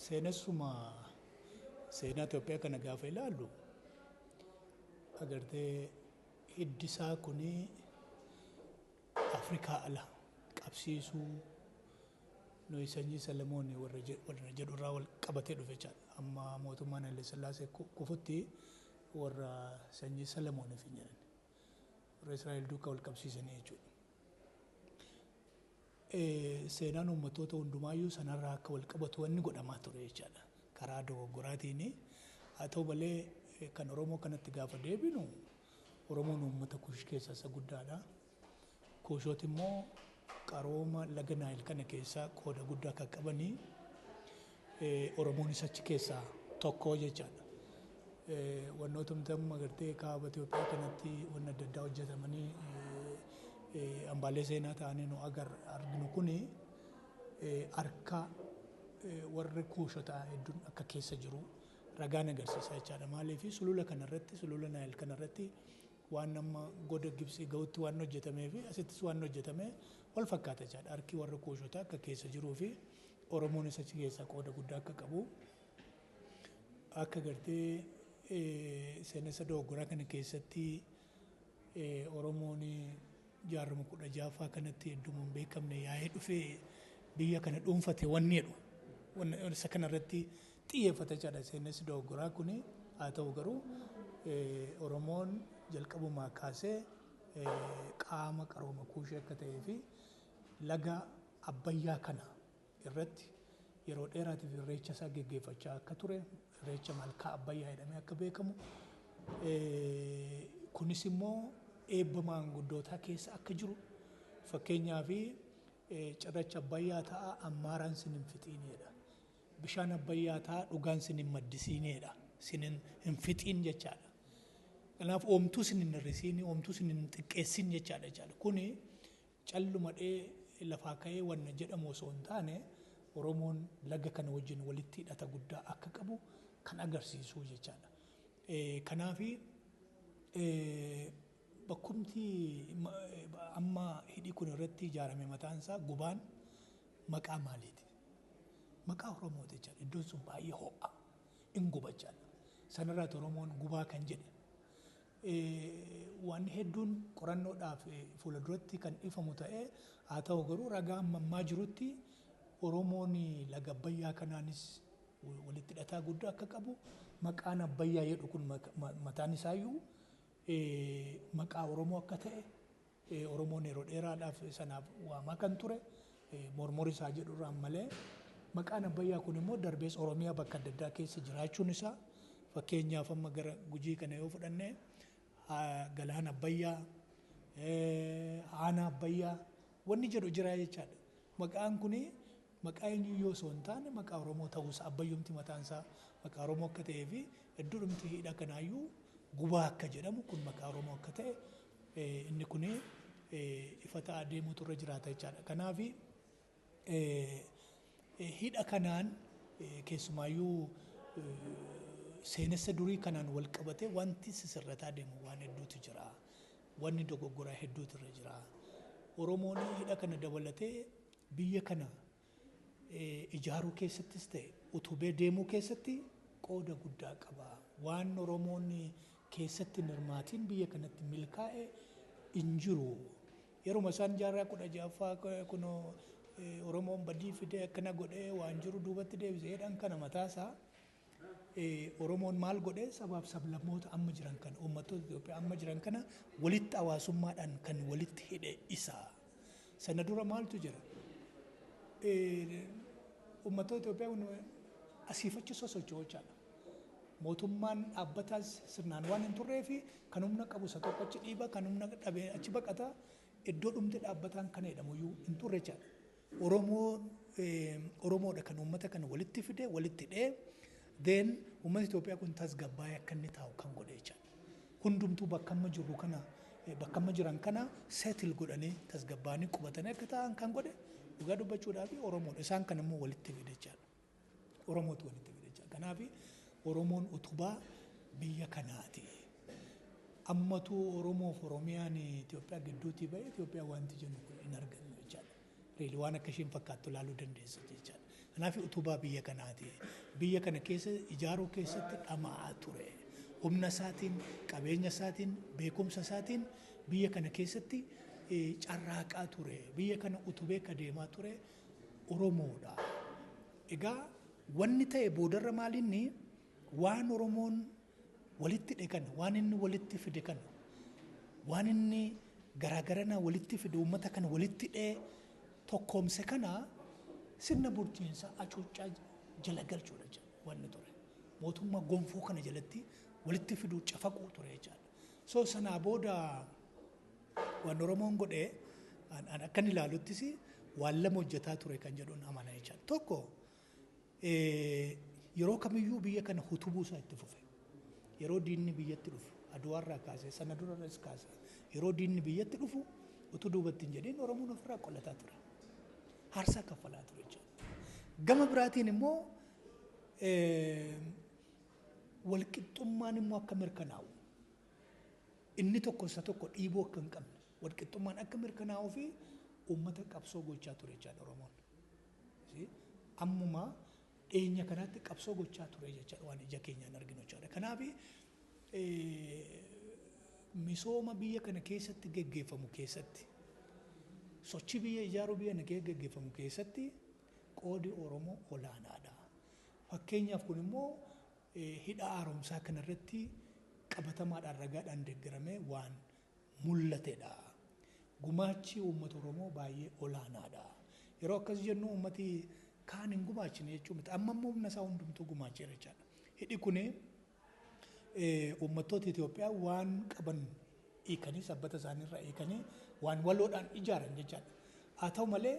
seenessuma seenaa Itoophiyaa kana gaafa ilaallu agartee hiddisaa kuni Afrikaa ala qabsiisuu nuyi sanyii Salamoon warra jedhurraa wal qabatee dhufe jechaadha. Amma mootummaan Haile Sillaasee kufutti warra sanyii Salamoon fi jedhan warra Israa'el duukaa wal qabsiisanii jechuudha. Seenaan uummattoota hundumaayyuu sanarraa akka wal qabatu wanni godhamaa ture jechaadha. Karaa dogoggoraatiin haa ta'u malee kan Oromoo kanatti gaafa deebinu Oromoon uummata Kuush keessaa isa guddaadha. Kuushooti immoo qarooma laga Naayil kana keessaa qooda guddaa kan qabanii Oromoon achi keessaa tokko jechaadha. Wannootumtam agartee kaaba Itoophiyaa kanatti wanna adda addaa hojjetamanii hambaalee seenaa ta'anii nu arginu kuni harka warri Kuushotaa hedduun akka keessa jiru ragaan agarsiisa jechaadha. Maaliif sulula kanarratti sulula Naayil kanarratti waan nama goda Gibsii ga'utti waan hojjetamee fi asittis waan hojjetame wal fakkaata jechaadha. Harki warri Kuushotaa akka keessa jiruu fi Oromoon achi keessaa qooda guddaa akka qabu akka gartee seenessa dogoggoraa kana keessatti Oromoon jaarrama 16ffaa kanatti heddumaan beekamne yaa'ee dhufee biyya kana dhuunfate wanni jedhu isa kanarratti xiyyeeffata jechaadha. Seenessi dogoggoraa kuni haa ta'u garuu Oromoon jalqabumaa kaasee qaama qarooma Kuushee akka ta'ee fi laga Abbayyaa kana irratti yeroo dheeraatiif irreecha isaa geggeeffachaa akka ture, irreecha malkaa Abbayyaa jedhamee akka beekamu, kunis immoo eebba maanguddootaa keessa akka jiru fakkeenyaaf cirracha Abbayyaa ta'a ammaaraan sin hin fixiinedha. Bishaan Abbayyaa ta'a dhugaan sin hin maddisiinedha. Sin hin fixiin jechaadha. Kanaaf oomtuu sin hin hir'isiin, oomtuu sin hin xiqqeessin jechaadha. Kuni callumadhee lafaa ka'ee wanna jedhamu osoo hin taane Oromoon laga kana wajjin walitti hidhata guddaa akka qabu kan agarsiisu jechaadha. Kanaaf bakkumti amma hidhi kun irratti ijaarame mataan isaa gubaan maqaa maaliiti? Maqaa Oromooti jechaadha. Iddoon sun baay'ee ho'a hin gubachaadha. Sanarraa Oromoon gubaa kan jedhe. Waan hedduun qorannoodhaaf fuula duratti kan ifamu ta'ee haa ta'u garuu ragaa ammaa jirutti Oromoon laga Abbayyaa kanaanis walitti hidhataa guddaa akka qabu maqaan Abbayyaa jedhu kun mataan isaayyuu maqaa Oromoo akka ta'e Oromoon yeroo dheeraadhaaf sanaaf waamaa kan ture mormor isaa jedhurraan malee maqaan Abbayyaa kun immoo darbees Oromiyaa bakka adda addaa keessa jiraachuun isaa fakkeenyaaf amma gara Gujii kana yoo fudhanne Galaana Abbayyaa, Haana Abbayyaa wanni jedhu jira jechaadha. Maqaan kuni maqaa eenyuyyoo osoo hin taane maqaa Oromoo ta'uusaa Abbayyumti mataan isaa maqaa Oromoo akka ta'ee fi hedduudhumti hidha kanaayyuu gubaa akka jedhamu kun maqaa Oromoo akka ta'e inni kuni ifa ta'aa deemuutu irra jiraata jechaadha. Kanaaf hidha kanaan keessumaayyuu seenessa durii kanaan wal qabate wanti sisirrataa deemu waan hedduutu jira. Wanni dogoggoraa hedduutu irra jira. Oromoon hidha kana dabalatee biyya kana ijaaruu keessattis ta'e utubee deemuu keessatti qooda guddaa qaba. Waan Oromoon keessatti hirmaatiin biyya kanatti milkaa'e hin jiru. Yeroo isaan jaarraa 16ffaa kunoo Oromoon badii fidee akkana godhee waan jiru duubatti deebisee jedhan kana mataasaa Oromoon maal godhee sabaaf sablammoota amma jiran kana uummattoota Itoophiyaa amma jiran kana walitti hawaasummaadhaan kan walitti hidhe isaa. Sana dura maaltu jira? Uummattoota Itoophiyaa kun asiif achi sosocho'aadha. Mootummaan dhaabbataas sirnaan waan hin turree fi kan humna qabu isa tokko achi dhiiba, kan humna dhabee achi baqata, iddoo dhumte dhaabbataan kana jedhamuyyuu hin turre jechaadha. Oromoodha kan uummata kana walitti fide, walitti hidhee then uummatni Itoophiyaa kun tasgabbaa'ee akka inni taa'u kan godhe jechaadha. Hundumtuu bakka amma jirru kana bakka amma jiran kana seetil godhanii tasgabbaa'anii qubatanii akka ta'an kan godhe dhugaa dubbachuudhaaf Oromoodha. Isaan kan immoo walitti fide jechaadha. Oromootu walitti fide jechaadha. Kanaaf Oromoon utubaa biyya kanaati. Ammatu Oromoof Oromiyaan Itoophiyaa gidduutti ba'e Itoophiyaa wanti jennu hin argannu jechaadha. Reeli waan akka isheen fakkaattu ilaaluu dandeessa jechaadha. Kanaaf utubaa biyya kanaati. Biyya kana keessa ijaaruu keessatti dhama'aa ture. Humna isaatiin, qabeenya isaatiin, beekumsa isaatiin biyya kana keessatti carraaqaa ture. Biyya kana utubee kadeemaa ture Oromoodha. Egaa wanni ta'e boodarra maalinni waan Oromoon walitti hidhe kana, waan inni walitti fide kana, waan inni garaagarana walitti fide uummata kana walitti hidhee tokkoomse kana sirna bulchiinsa hacuuccaa jala galchuudha jechuudha wanni ture. Mootummaa gonfoo kana jalatti walitti fiduu cafaquu ture jechuudha. So sanaa booda waan Oromoon godhee akkan ilaaluttis waan lama hojjetaa ture kan jedhuun amana jechuudha. Tokko yeroo kamiyyuu biyya kana utubuu isaa itti fufe. Yeroo diinni biyyatti dhufu Aduwaarraa kaasee sana durarras kaasee yeroo diinni biyyatti dhufu utuu duubatti hin jedhin Oromoon ofirraa qolataa ture. Aarsaa kaffalaa ture jechuudha. Gama biraatiin immoo walqixxummaan immoo akka mirkanaa'u inni tokko isa tokko dhiibuu akka hin qabne walqixxummaan akka mirkanaa'uu fi uummata qabsoo gochaa ture jechaadha Oromoon. Ammuma dhiyeenya kanaatti qabsoo gochaa ture jechaadha waan ija keenyaan arginu jechaadha. Kanaaf misooma biyya kana keessatti geggeeffamu keessatti sochii biyya ijaaruu biyya kana geggeeffamu keessatti qoodi Oromoo olaanaadha. Fakkeenyaaf kun immoo hidha haaromsaa kanarratti qabatamaadhaan ragaadhaan deeggaramee waan mul'atedha. Gumaachi uummata Oromoo baay'ee olaanaadha. Yeroo akkas jennu uummati kaan hin gumaachine jechuun miti. Amma immoo humna isaa hundumtuu gumaacheera jechaadha. Hidhi kun uummattoota Itoophiyaa waan qaban hiikanii sabbata isaaniirraa hiikanii waan waloodhaan ijaaran jechaadha. Haa ta'u malee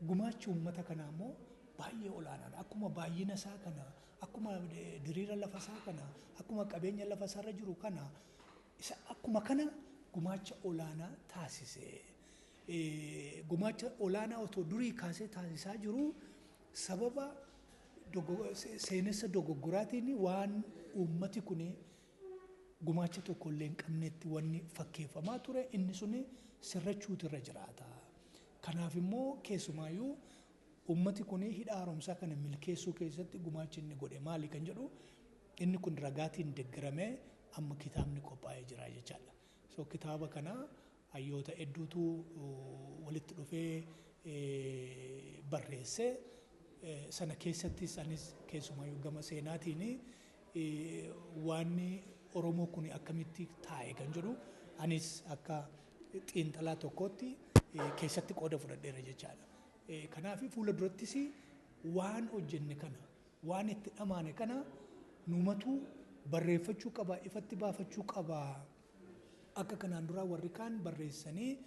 gumaachi uummata kanaa immoo baay'ee olaanaadha. Akkuma baay'ina isaa kana, akkuma diriira lafa isaa kana, akkuma qabeenya lafa isaarra jiru kana, isa akkuma kana gumaacha olaanaa taasise. Gumaacha olaanaa otoo durii kaasee taasisaa jiru sababa seenessa dogoggoraatiin waan uummati kun gumaacha tokko illee hin qabnetti wanni fakkeeffamaa ture inni suni sirrachuutu irra jiraata. Kanaaf immoo keessumaayyuu uummati kun hidha haaromsaa kana milkeessuu keessatti gumaachi inni godhe maali kan jedhu inni kun ragaatiin deeggaramee amma kitaabni qophaa'ee jira jechaadha. So kitaaba kana hayyoota hedduutu walitti dhufee barreesse. Sana keessatti anis keessumaayyuu gama seenaatiin waan Oromoo kun akkamitti taa'e kan jedhu anis akka xiinxalaa tokkootti keessatti qooda fudhadheera jechaadha. Kanaaf fuula durattis waan hojjenne kana waan itti dhamaane kana nuumatu barreeffachuu qaba, ifatti baafachuu qaba. Akka kanaan duraa warri kaan barreessanii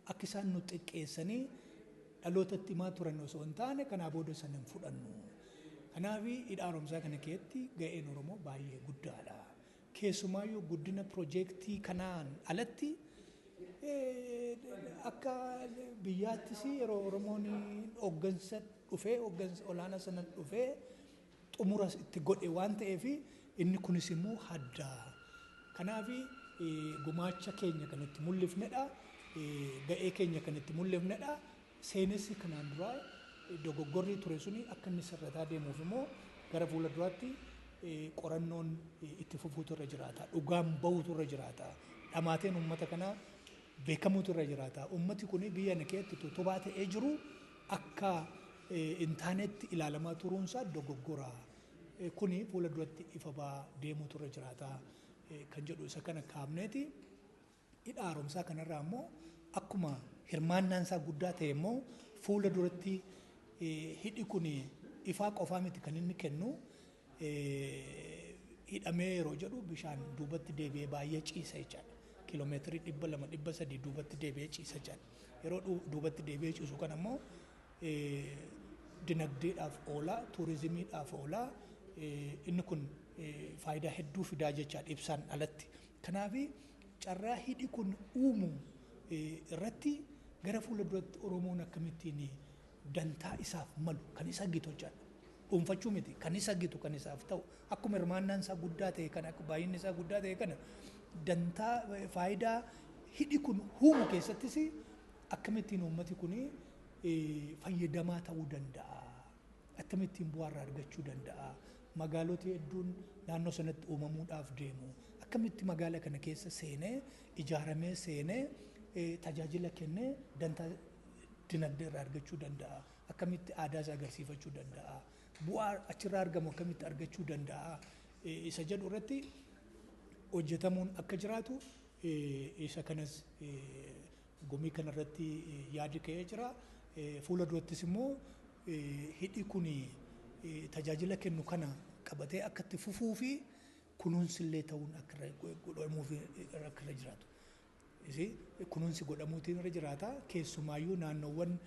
akka isaan nu xiqqeessanii dhalootatti himaa turan osoo hin taane kanaa booda sana hin fudhannu. Kanaaf hidha haaromsaa kana keessatti ga'een Oromoo baay'ee guddaadha. Keessumaayyuu guddina piroojeektii kanaan alatti akka biyyaattis yeroo Oromoon hooggansa dhufee hooggansa olaanaa sana dhufee xumura itti godhe waan ta'eef inni kunis immoo haddaa. Kanaaf gumaacha keenya kanatti mul'ifnedha. Ga'ee keenya kanatti mul'ifnedha. Seenessi kanaan duraa dogoggorrii ture suni akka inni sirrataa deemuuf immoo gara fuula duraatti qorannoon itti fufuutu irra jiraata. Dhugaan bahuutu irra jiraata. Dhamaateen uummata kanaa beekamuutu irra jiraata. Uummati kun biyya kana keessatti utubaa ta'ee jiru akka intaanetti ilaalamaa turuunsaa dogoggora. Kuni fuula duratti ifa ba'aa deemuutu irra jiraata kan jedhu isa kana kaabneeti. Hidha haaromsaa kanarraa immoo akkuma hirmaannaan isaa guddaa ta'e immoo fuula duratti hidhi kun ifaa qofaa miti kan inni kennu hidhamee yeroo jedhu bishaan duubatti deebi'ee baay'ee ciisa jechaadha. Kiiloomeetirii 200-300 duubatti deebi'ee ciisa jechaadha. Yeroo duubatti deebi'ee ciisu kana immoo dinagdeedhaaf oola, tuurizimiidhaaf oola. Inni kun faayidaa hedduu fidaa jechaadha ibsaan alatti. Kanaaf carraa hidhi kun uumu irratti gara fuula duratti Oromoon akkamittiin dantaa isaaf malu kan isa gitu jechaadha. Dhuunfachuu miti kan isa gitu kan isaaf ta'u akkuma hirmaannaan isaa guddaa ta'e kana akka baay'inni isaa guddaa ta'e kana dantaa faayidaa hidhi kun uumu keessattis akkamittiin uummati kun fayyadamaa ta'uu danda'a. akkamittiin bu'aa irraa argachuu danda'a. Magaalota hedduun naannoo sanatti uumamuudhaaf deemu. Akkamitti magaala kana keessa seenee ijaaramee seenee tajaajila kennee dantaa dinagdee irraa argachuu danda'a. Akkamitti aadaa isaa agarsiifachuu danda'a. Bu'aa achirraa argamu akkamitti argachuu danda'a. Isa jedhu irratti hojjetamuun akka jiraatu isa kanas gumii kanarratti yaadi ka'ee jira. Fuula durattis immoo hidhi kun tajaajila kennu kana qabatee akka itti fufuu fi kunuunsillee ta'uun akka godhamuuf akka irra jiraatu. Kunuunsi godhamuutiin irra jiraata. Keessumaayyuu naannoowwan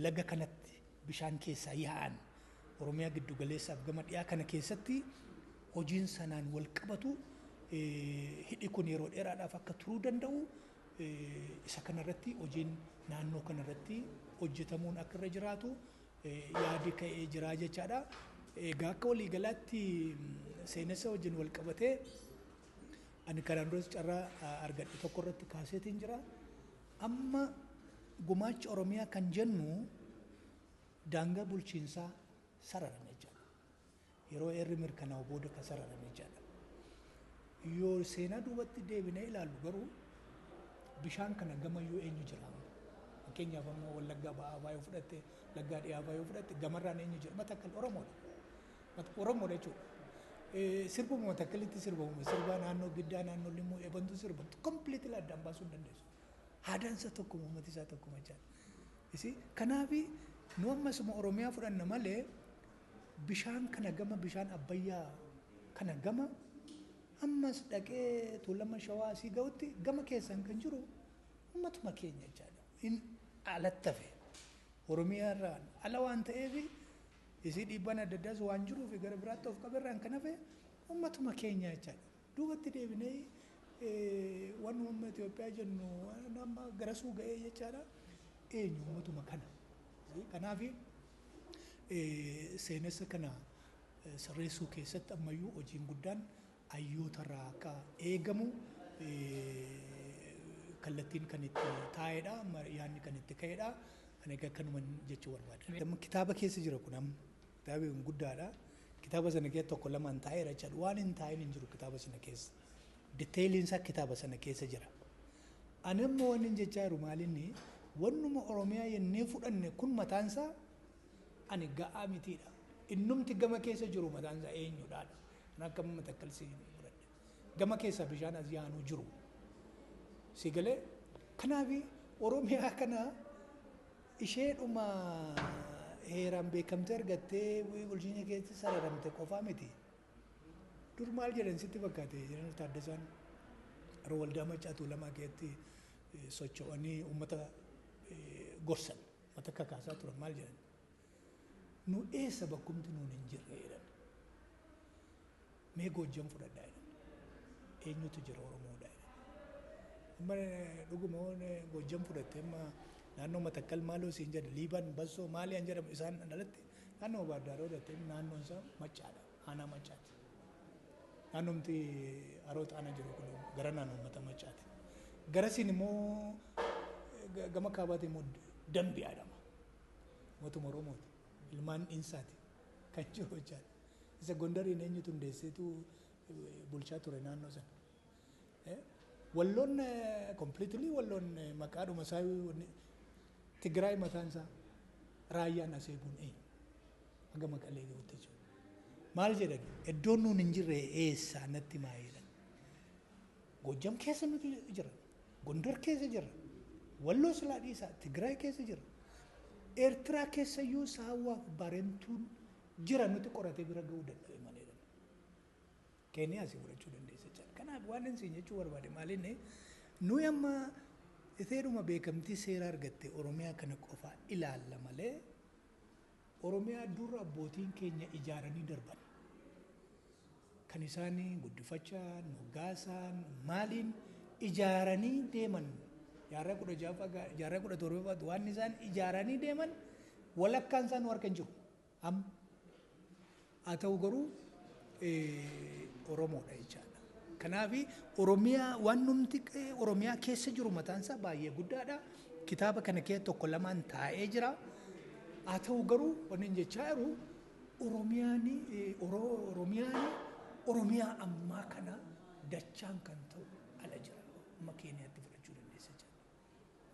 laga kanatti bishaan keessaa yaa'an Oromiyaa giddu galeessaaf gama dhiyaa kana keessatti hojiin sanaan wal qabatu hidhi kun yeroo dheeraadhaaf akka turuu danda'u isa kanarratti hojiin naannoo kanarratti hojjetamuun akka irra jiraatu yaadi ka'ee jira jechaadha. Egaa akka waliigalaatti seenessa wajjin wal qabatee ani kanaan duras carraa argadhe tokko irratti kaaseetiin jira. Amma gumaacha Oromiyaa kan jennu daangaa bulchiinsaa sararame jechaadha. Yeroo eerri mirkanaa'u booda kan sararame jechaadha. Yoo seenaa duubatti deebinee ilaallu garuu bishaan kana gamayyuu eenyu jira? Fakkeenyaaf ammoo Wallaggaa ba'aa baay'ee fudhatte, Laggaa dhiyaa baay'ee fudhatte, gamarraan eenyu jira? Matakkal Oromoodha. Oromoodha jechuudha. Sirbuma matakkalitti sirbamu, sirbaa naannoo Giddaa, naannoo Limuu, Eebantuu sirba kompiliitii addaan baasuu hin dandeessu. Aadaan isaa tokkuma, uummati isaa tokkuma jechaadha. Kanaaf nu ammasuma Oromiyaa fudhanna malee bishaan kana gama bishaan Abbayyaa kana gama ammas dhaqee Tuulama Shawaa asii ga'utti gama keessan kan jiru uummatuma keenya jechaadha. In alattafe Oromiyaa irraa ala waan ta'eef isii dhiibbaan adda addaas waan jiruuf gara biraatti of qabarraan kan hafe uummatuma keenya jechaadha. Duubatti deebinee waan uummata Itoophiyaa jennu nama garasuu ga'ee jechaadha. Eenyu uummatuma kana. Kanaaf seenessa kana sirreessuu keessatti ammayyuu hojiin guddaan hayyootarraa akka eegamu kallattiin kan itti taa'edha, yaadni kan itti ka'edha. Ani akkanuma jechuu barbaada. Kitaaba keessa jira kun amma kitaabni kun guddaadha. Kitaaba sana keessa tokko lamaan taa'eera jechuudha. Waan hin taa'in hin jiru kitaaba sana keessa. Diteeliinsaa kitaaba sana keessa jira. Ani immoo waan hin jechaa jiru maalinni wannuma Oromiyaa yennee fudhanne kun mataansaa ani ga'aa mitiidha. Innumti gama keessa jiru mataansaa eenyudhaadha. Kan akka Matakkalsii fudhadhe. Gama keessa bishaan as yaa'anuu jiru. Si galee kanaaf Oromiyaa kana isheedhuma heeraan beekamtee argattee bulchiinsa keessatti sararamte qofaa miti. Dur maal jedhan sitti fakkaate Jeneraal Taaddasaan yeroo waldaa Maccaa Tuulamaa keessatti socho'anii uummata gorsan uummata kakaasaa turan maal jedhan? Nu eessa bakkumti nuun hin jirre jedhan. Mee Goojjam fudhadhaa jedhan. Eenyutu jira Oromoodha jedhan. Amma dhuguma Goojjam fudhatte amma naannoo Matakkal maaloo siin jedha Liibaan Bassoo maaliyan jedhamu isaan alatti naannoo Baaddaaroo dhatte naannoon isaa Maccaadha. Aanaa Maccaati. Naannoomti Haroo Xaanaa jiru kun gara naannoo uummata Maccaati. Garasiin immoo gama kaabaatti immoo Dambiyaadhama. Mootummaa Oromooti. Ilmaan Insaati kan jiru jechaadha. Isa Gondariin eenyutu hundeesseetu bulchaa ture naannoo sana. Walloon completely walloon maqaadhuma isaa Tigraay mataan isaa raayyaan asee buun hanga Maqalee ga'utti jechuudha. Maal jedhan iddoon nuun hin jirre eessaa natti maa jedhan. Goojjam keessa nuti jira. Gondar keessa jira. Walloo silaa dhiisaa Tigraay keessa jira. Eertiraa keessayyuu saawwaaf barentuun jira nuti qoratee bira ga'uu danda'e malee. Keeniyaa asii fudhachuu dandeessa jechuudha. Kanaaf waan isin jechuu barbaade maalinni nuyi amma iteedhuma beekamtii seeraa argatte Oromiyaa kana qofaa ilaalla malee Oromiyaa dura abbootiin keenya ijaaranii darban. Kan isaanii guddifachaan, moggaasaan, maaliin ijaaranii deeman jaarraa 16 jaarraa 17 waan isaan ijaaranii deeman walakkaan isaan harka hin jiru. Haa ta'u garuu Oromoodha jechaadha. Kanaaf Oromiyaa waan numti Oromiyaa keessa jiru mataansaa baay'ee guddaadha. Kitaaba kana keessa tokko lamaan taa'ee jira. haa ta'u garuu wanni jechaa jiru Oromiyaa ammaa kana dachaan kan ta'u ala jira. Amma Keeniyaatti fudhachuu dandeessa jira.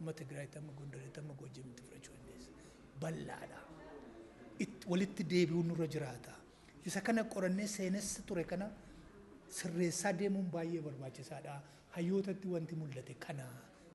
Amma Tigraayitti, amma Gondaritti, amma Goojjamitti fudhachuu dandeessa. Bal'aadha. Walitti deebi'uu nurra jiraata. Isa kana qorannee seenessa ture kana sirreessaa deemuun baay'ee barbaachisaadha. Hayyootatti wanti mul'ate kana.